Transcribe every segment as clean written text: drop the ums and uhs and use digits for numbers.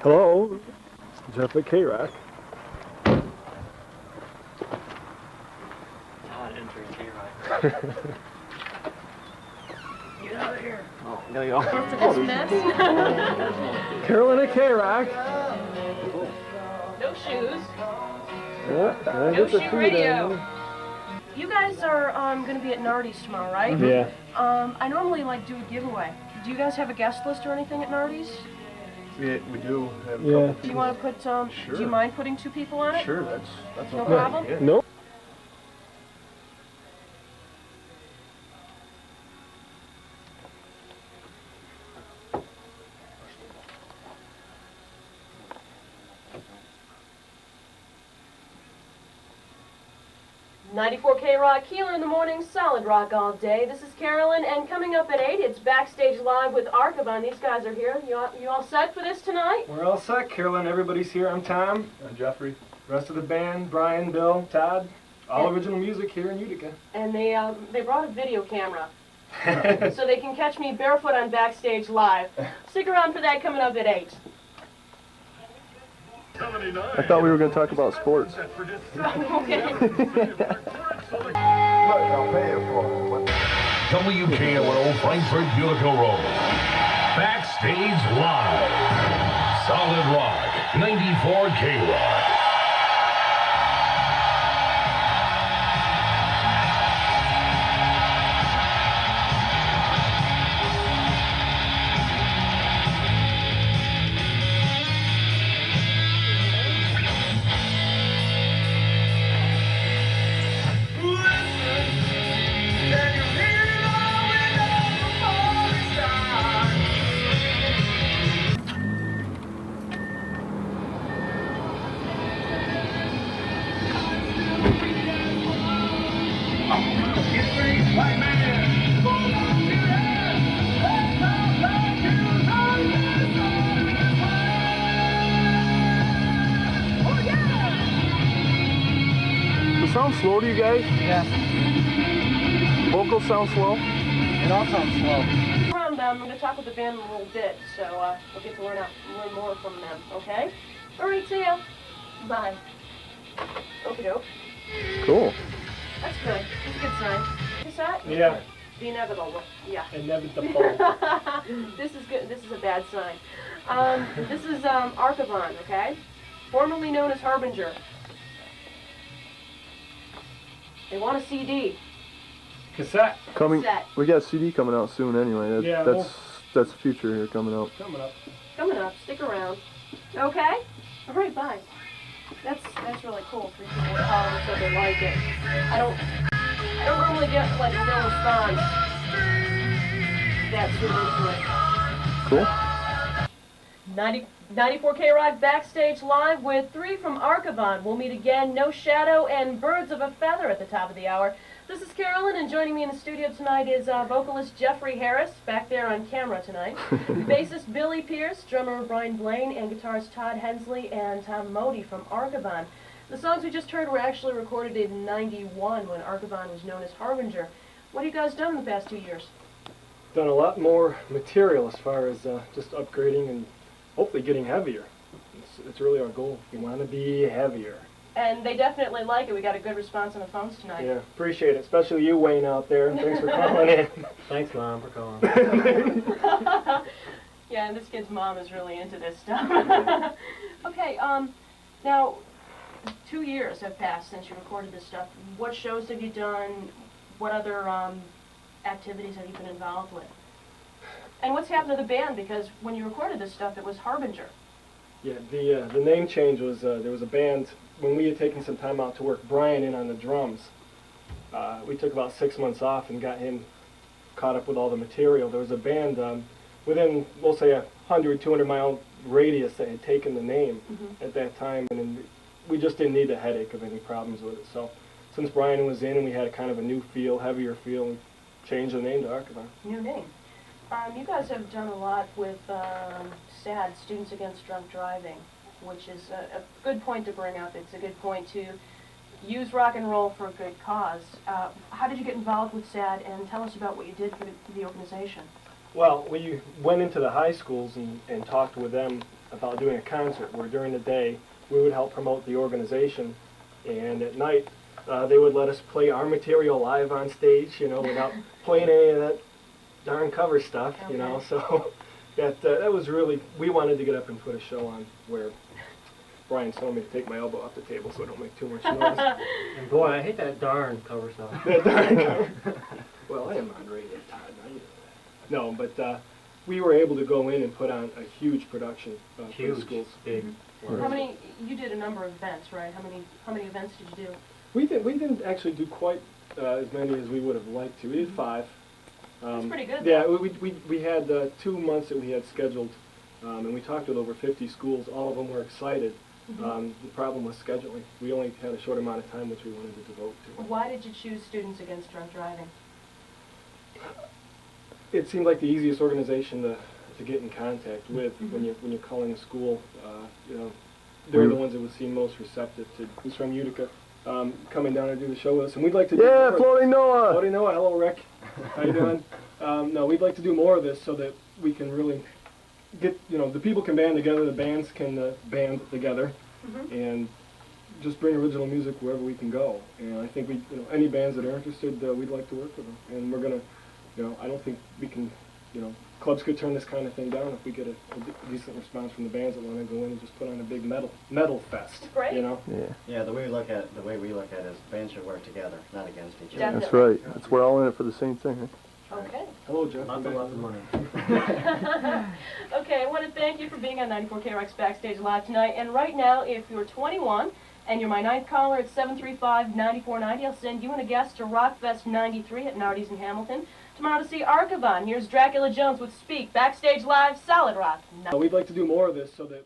Hello, Jeff at K-Rock. Todd entering K-Rock. Get out of here. Oh, there you go. This mess. Carolyn at K-Rock. No shoes. Yeah, No shoe radio. You guys are going to be at Nardi's tomorrow, right? Yeah. I normally do a giveaway. Do you guys have a guest list or anything at Nardi's? We do have a Yeah. couple. Do you want to put Sure. Do you mind putting 2 people on it? Sure, that's No okay. problem? Yeah. Nope. .94 Rock, Keeler in the morning, solid rock all day. This is Carolyn, and coming up at 8, it's Backstage Live with Archibald. These guys are here. You all set for this tonight? We're all set, Carolyn. Everybody's here. I'm Tom. Jeffrey. Rest of the band, Brian, Bill, Todd. All original music here in Utica. And they brought a video camera, so they can catch me barefoot on Backstage Live. Stick around for that coming up at 8. I thought we were going to talk about sports. Okay. I'll pay you for it. WKOL Frankfurt Utica Road. Backstage Live. Solid Rock. 94 K-Rock. Does it sound slow to you guys? Yeah. Vocals sound slow? It all sounds slow. Around them, I'm going to talk with the band a little bit, so we'll get to learn more from them, okay? All right, see ya. Bye. Okie doke. Cool. That's good. That's a good sign. Is that? Yeah. The inevitable. Yeah. Inevitable. This is good. This is a bad sign. This is Archivon, okay? Formerly known as Harbinger. They want a CD. Cassette. Cassette. We got a CD coming out soon anyway. Yeah, That's the future here coming out. Coming up. Coming up. Stick around. Okay? All right, bye. That's really cool. 3 people would call and said they like it. I don't normally get no response. That's super into it. Cool. 94 K-Rock Backstage Live with 3 from Archivon. We'll meet again, No Shadow and Birds of a Feather at the top of the hour. This is Carolyn, and joining me in the studio tonight is vocalist Jeffrey Harris, back there on camera tonight, bassist Billy Pierce, drummer Brian Blaine, and guitarist Todd Hensley and Tom Mody from Archivon. The songs we just heard were actually recorded in '91 when Archivon was known as Harbinger. What have you guys done in the past 2 years? Done a lot more material as far as just upgrading and hopefully getting heavier. It's really our goal. We want to be heavier. And they definitely like it. We got a good response on the phones tonight. Yeah, appreciate it. Especially you, Wayne, out there. Thanks for calling in. Thanks, Mom, for calling. Yeah, and this kid's mom is really into this stuff. Okay, now 2 years have passed since you recorded this stuff. What shows have you done? What other activities have you been involved with? And what's happened to the band? Because when you recorded this stuff, it was Harbinger. Yeah, the name change was there was a band when we had taken some time out to work Brian in on the drums. We took about 6 months off and got him caught up with all the material. There was a band within, we'll say, 100, 200 mile radius that had taken the name at that time, and we just didn't need the headache of any problems with it. So since Brian was in and we had kind of a new feel, heavier feel, we changed the name to Archivon. New name. You guys have done a lot with SAD, Students Against Drunk Driving, which is a good point to bring up. It's a good point to use rock and roll for a good cause. How did you get involved with SAD, and tell us about what you did for the organization? Well, we went into the high schools and talked with them about doing a concert where during the day we would help promote the organization, and at night they would let us play our material live on stage, you know, without playing any of that darn cover stuff, you know. Okay. So that was really, we wanted to get up and put a show on where Brian's telling me to take my elbow off the table so I don't make too much noise. And boy, I hate that darn cover stuff. That darn cover. Well, I am on radio, Todd. Now you know that. No, but we were able to go in and put on a huge production for the Huge, schools. big. How many? You did a number of events, right? How many events did you do? We didn't actually do quite as many as we would have liked to. We did 5. That's pretty good. Yeah, though. we had 2 months that we had scheduled, and we talked with over 50 schools. All of them were excited. The problem was scheduling. We only had a short amount of time which we wanted to devote to. Why did you choose Students Against Drunk Driving? It seemed like the easiest organization to get in contact with when you're calling a school. You know, they're the ones that would seem most receptive to. Who's from Utica, coming down to do the show with us, and we'd like to. Yeah, do Floating Noah. Floating Noah, hello Rick. How you doing? No, we'd like to do more of this so that we can really get, you know, the people can band together, the bands can band together, and just bring original music wherever we can go. And I think any bands that are interested, we'd like to work with them. And we're gonna, I don't think we can, clubs could turn this kind of thing down if we get a decent response from the bands that want to go in and just put on a big metal fest. Great. You know. Yeah, Yeah, the way we look at it is bands should work together, not against each other. Definitely. that's right. That's we're all in it for the same thing. Huh? Okay. Hello, Jeff. Lots and lots of money. Okay, I want to thank you for being on 94 KROC's Backstage Live tonight. And right now, if you're 21 and you're my ninth caller at 735-9490, I'll send you and a guest to Rockfest 93 at Nardi's in Hamilton tomorrow to see Archivon. Here's Dracula Jones with Speak. Backstage Live, Solid Rock. We'd like to do more of this so that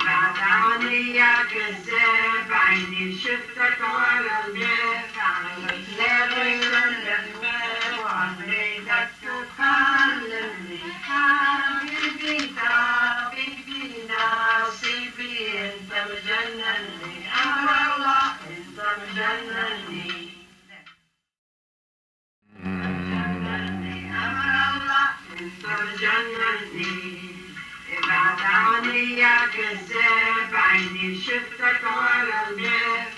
بعدني يا كذاب عيني شفتك ورا الباب عملت لابس الأسباب وعمريتك تكلمني حبيبي حبيبي نصيبي انت مجنني أمر الله انت مجنني أمر الله انت مجنني ابعد عني يا كذاب عيني شفتك ورا الباب